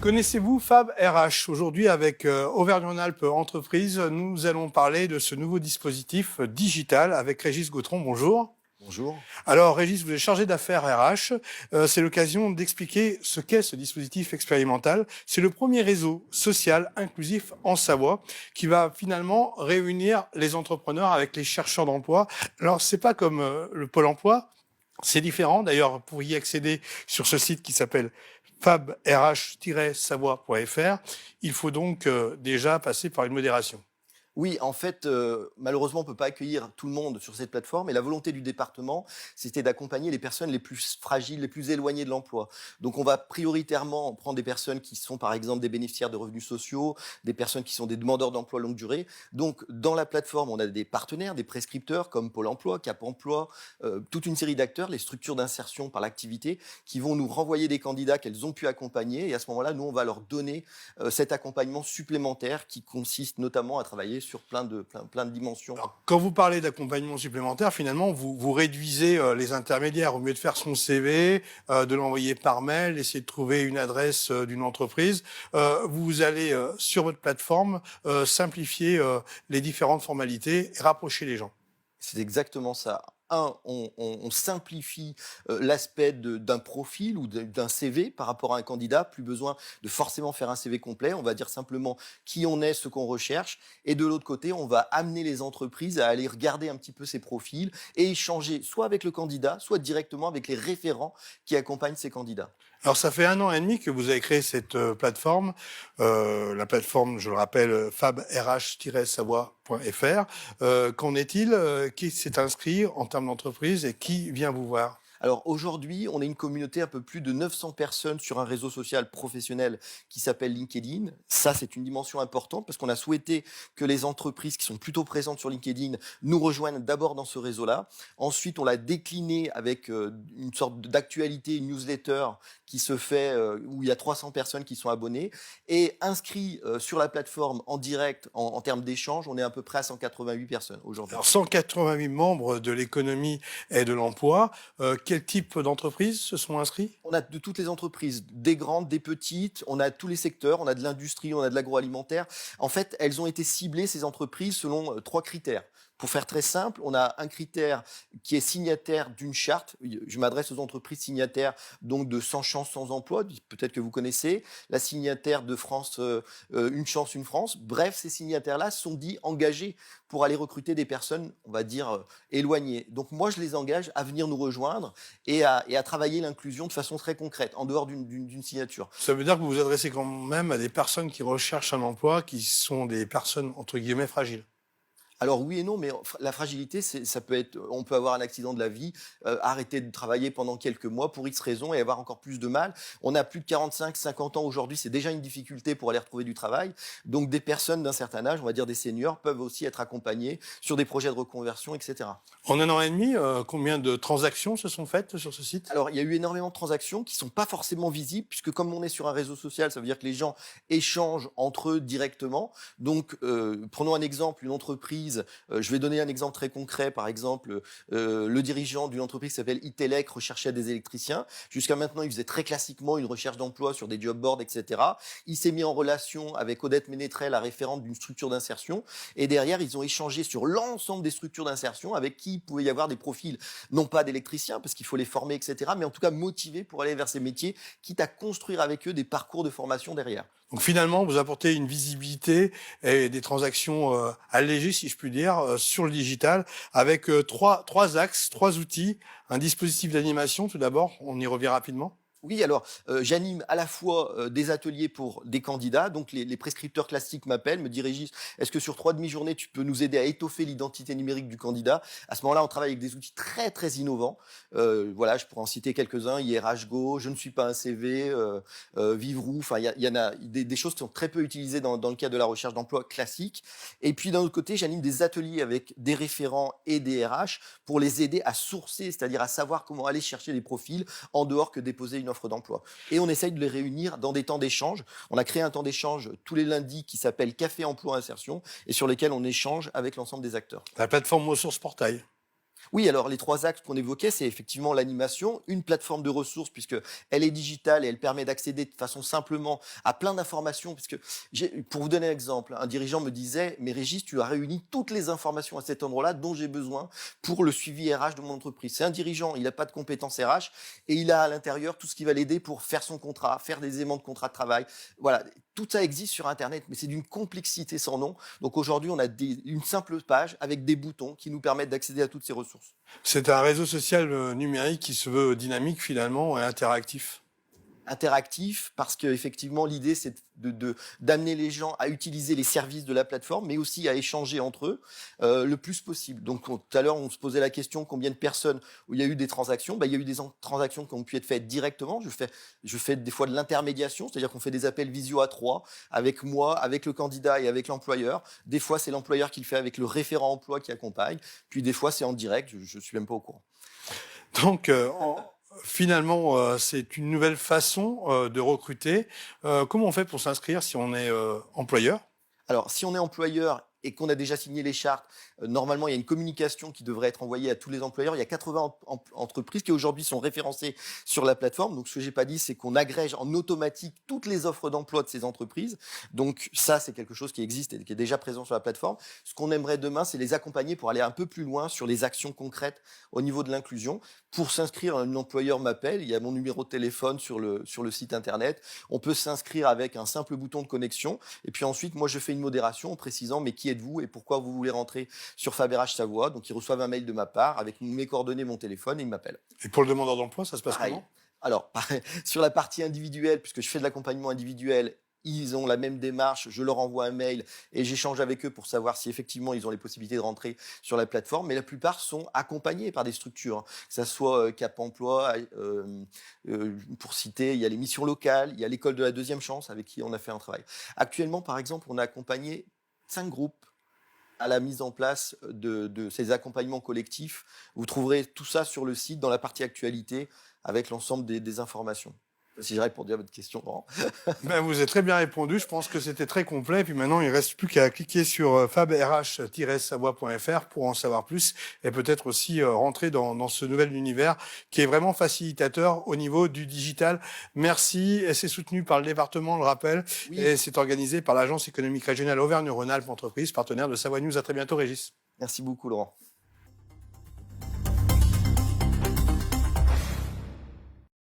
Connaissez-vous Fab RH? Aujourd'hui, avec Auvergne-Rhône-Alpes Entreprises, nous allons parler de ce nouveau dispositif digital avec Régis Gautron. Bonjour. Bonjour. Alors, Régis, vous êtes chargé d'affaires RH. C'est l'occasion d'expliquer ce qu'est ce dispositif expérimental. C'est le premier réseau social inclusif en Savoie qui va finalement réunir les entrepreneurs avec les chercheurs d'emploi. Alors, c'est pas comme le Pôle emploi. C'est différent. D'ailleurs, pour y accéder sur ce site qui s'appelle fabrh-savoie.fr, il faut donc déjà passer par une modération. Oui, en fait, malheureusement, on ne peut pas accueillir tout le monde sur cette plateforme et la volonté du département, c'était d'accompagner les personnes les plus fragiles, les plus éloignées de l'emploi. Donc on va prioritairement prendre des personnes qui sont par exemple des bénéficiaires de revenus sociaux, des personnes qui sont des demandeurs d'emploi longue durée. Donc dans la plateforme, on a des partenaires, des prescripteurs comme Pôle emploi, Cap emploi, toute une série d'acteurs, les structures d'insertion par l'activité, qui vont nous renvoyer des candidats qu'elles ont pu accompagner et à ce moment-là, nous, on va leur donner cet accompagnement supplémentaire qui consiste notamment à travailler sur plein de dimensions. Alors, quand vous parlez d'accompagnement supplémentaire, finalement, vous réduisez les intermédiaires. Au mieux de faire son CV, de l'envoyer par mail, d'essayer de trouver une adresse d'une entreprise, vous allez sur votre plateforme simplifier les différentes formalités et rapprocher les gens. C'est exactement ça. On simplifie l'aspect d'un profil ou d'un CV par rapport à un candidat. Plus besoin de forcément faire un CV complet. On va dire simplement qui on est, ce qu'on recherche. Et de l'autre côté, on va amener les entreprises à aller regarder un petit peu ces profils et échanger soit avec le candidat, soit directement avec les référents qui accompagnent ces candidats. Alors, ça fait 1 an et demi que vous avez créé cette plateforme. La plateforme, je le rappelle, fabrh-savoie.fr. Qu'en est-il? Qui s'est inscrit en termes d'entreprise et qui vient vous voir? Alors aujourd'hui, on est une communauté un peu plus de 900 personnes sur un réseau social professionnel qui s'appelle LinkedIn. Ça, c'est une dimension importante parce qu'on a souhaité que les entreprises qui sont plutôt présentes sur LinkedIn nous rejoignent d'abord dans ce réseau-là. Ensuite, on l'a décliné avec une sorte d'actualité, une newsletter qui se fait où il y a 300 personnes qui sont abonnées. Et inscrits sur la plateforme en direct, en termes d'échange, on est à peu près à 188 personnes aujourd'hui. Alors, 188 membres de l'économie et de l'emploi. Quel type d'entreprises se sont inscrits? On a de toutes les entreprises, des grandes, des petites, on a tous les secteurs, on a de l'industrie, on a de l'agroalimentaire. En fait, elles ont été ciblées, ces entreprises, selon 3 critères. Pour faire très simple, on a un critère qui est signataire d'une charte. Je m'adresse aux entreprises signataires donc de 100 chances, 100 emplois, peut-être que vous connaissez. La signataire de France, Une chance, une France. Bref, ces signataires-là sont dits engagés pour aller recruter des personnes, on va dire, éloignées. Donc moi, je les engage à venir nous rejoindre et à travailler l'inclusion de façon très concrète, en dehors d'une signature. Ça veut dire que vous vous adressez quand même à des personnes qui recherchent un emploi, qui sont des personnes, entre guillemets, fragiles. Alors oui et non, mais la fragilité, ça peut être, on peut avoir un accident de la vie, arrêter de travailler pendant quelques mois pour X raisons et avoir encore plus de mal. On a plus de 45, 50 ans aujourd'hui, c'est déjà une difficulté pour aller retrouver du travail. Donc des personnes d'un certain âge, on va dire des seniors, peuvent aussi être accompagnées sur des projets de reconversion, etc. En 1 an et demi, combien de transactions se sont faites sur ce site? Alors, il y a eu énormément de transactions qui ne sont pas forcément visibles, puisque comme on est sur un réseau social, ça veut dire que les gens échangent entre eux directement. Donc, prenons un exemple, une entreprise, je vais donner un exemple très concret, par exemple, le dirigeant d'une entreprise qui s'appelle Itelec recherchait des électriciens. Jusqu'à maintenant, il faisait très classiquement une recherche d'emploi sur des job boards, etc. Il s'est mis en relation avec Odette Ménétret, la référente d'une structure d'insertion, et derrière, ils ont échangé sur l'ensemble des structures d'insertion avec qui il pouvait y avoir des profils, non pas d'électriciens, parce qu'il faut les former, etc., mais en tout cas motivés pour aller vers ces métiers, quitte à construire avec eux des parcours de formation derrière. Donc finalement, vous apportez une visibilité et des transactions allégées, si je puis dire, sur le digital, avec trois axes, 3 outils, un dispositif d'animation tout d'abord, on y revient rapidement. Oui, alors j'anime à la fois des ateliers pour des candidats, donc les prescripteurs classiques m'appellent, me disent Régis, est-ce que sur 3 demi-journées, tu peux nous aider à étoffer l'identité numérique du candidat? À ce moment-là, on travaille avec des outils très très innovants. Voilà, je pourrais en citer quelques-uns, IRHGO, Je ne suis pas un CV, Vivrou, enfin il y en a des choses qui sont très peu utilisées dans le cadre de la recherche d'emploi classique. Et puis d'un autre côté, j'anime des ateliers avec des référents et des RH pour les aider à sourcer, c'est-à-dire à savoir comment aller chercher des profils en dehors que déposer une offre d'emploi. Et on essaye de les réunir dans des temps d'échange. On a créé un temps d'échange tous les lundis qui s'appelle Café Emploi Insertion et sur lesquels on échange avec l'ensemble des acteurs. La plateforme Mot Source Portail. Oui, alors les 3 axes qu'on évoquait, c'est effectivement l'animation, une plateforme de ressources puisque elle est digitale et elle permet d'accéder de façon simplement à plein d'informations. Puisque pour vous donner un exemple, un dirigeant me disait: «Mais Régis, tu as réuni toutes les informations à cet endroit-là dont j'ai besoin pour le suivi RH de mon entreprise». C'est un dirigeant, il n'a pas de compétences RH et il a à l'intérieur tout ce qui va l'aider pour faire son contrat, faire des éléments de contrat de travail. Voilà, tout ça existe sur internet, mais c'est d'une complexité sans nom. Donc aujourd'hui, on a une simple page avec des boutons qui nous permettent d'accéder à toutes ces ressources. C'est un réseau social numérique qui se veut dynamique finalement et interactif. Interactif parce qu'effectivement l'idée c'est d'amener les gens à utiliser les services de la plateforme mais aussi à échanger entre eux le plus possible. Donc tout à l'heure on se posait la question combien de personnes où il y a eu des transactions. Il y a eu des transactions qui ont pu être faites directement. Je fais des fois de l'intermédiation, c'est-à-dire qu'on fait des appels visio à 3 avec moi, avec le candidat et avec l'employeur. Des fois c'est l'employeur qui le fait avec le référent emploi qui accompagne, puis des fois c'est en direct, je suis même pas au courant. Donc, finalement, c'est une nouvelle façon de recruter. Comment on fait pour s'inscrire si on est employeur? Alors, si on est employeur et qu'on a déjà signé les chartes, normalement, il y a une communication qui devrait être envoyée à tous les employeurs. Il y a 80 entreprises qui aujourd'hui sont référencées sur la plateforme. Donc, ce que j'ai pas dit, c'est qu'on agrège en automatique toutes les offres d'emploi de ces entreprises. Donc, ça, c'est quelque chose qui existe et qui est déjà présent sur la plateforme. Ce qu'on aimerait demain, c'est les accompagner pour aller un peu plus loin sur les actions concrètes au niveau de l'inclusion. Pour s'inscrire, un employeur m'appelle. Il y a mon numéro de téléphone sur le site internet. On peut s'inscrire avec un simple bouton de connexion. Et puis ensuite, moi, je fais une modération en précisant mais qui êtes-vous et pourquoi vous voulez rentrer sur FabRH Savoie. Donc, ils reçoivent un mail de ma part avec mes coordonnées, mon téléphone et ils m'appellent. Et pour le demandeur d'emploi, ça se passe Pareil. comment? Alors, sur la partie individuelle, puisque je fais de l'accompagnement individuel, ils ont la même démarche, je leur envoie un mail et j'échange avec eux pour savoir si effectivement ils ont les possibilités de rentrer sur la plateforme. Mais la plupart sont accompagnés par des structures, hein. Que ça soit Cap Emploi, pour citer, il y a les missions locales, il y a l'école de la deuxième chance avec qui on a fait un travail. Actuellement, par exemple, on a accompagné 5 groupes à la mise en place de ces accompagnements collectifs. Vous trouverez tout ça sur le site dans la partie actualité avec l'ensemble des informations. Si j'ai répondu à votre question, Laurent. Ben, vous avez très bien répondu. Je pense que c'était très complet. Et puis maintenant, il ne reste plus qu'à cliquer sur fabrh-savoie.fr pour en savoir plus et peut-être aussi rentrer dans ce nouvel univers qui est vraiment facilitateur au niveau du digital. Merci. Et c'est soutenu par le département, je le rappelle. Oui. Et c'est organisé par l'Agence économique régionale Auvergne-Rhône-Alpes Entreprises, partenaire de Savoie News. À très bientôt, Régis. Merci beaucoup, Laurent.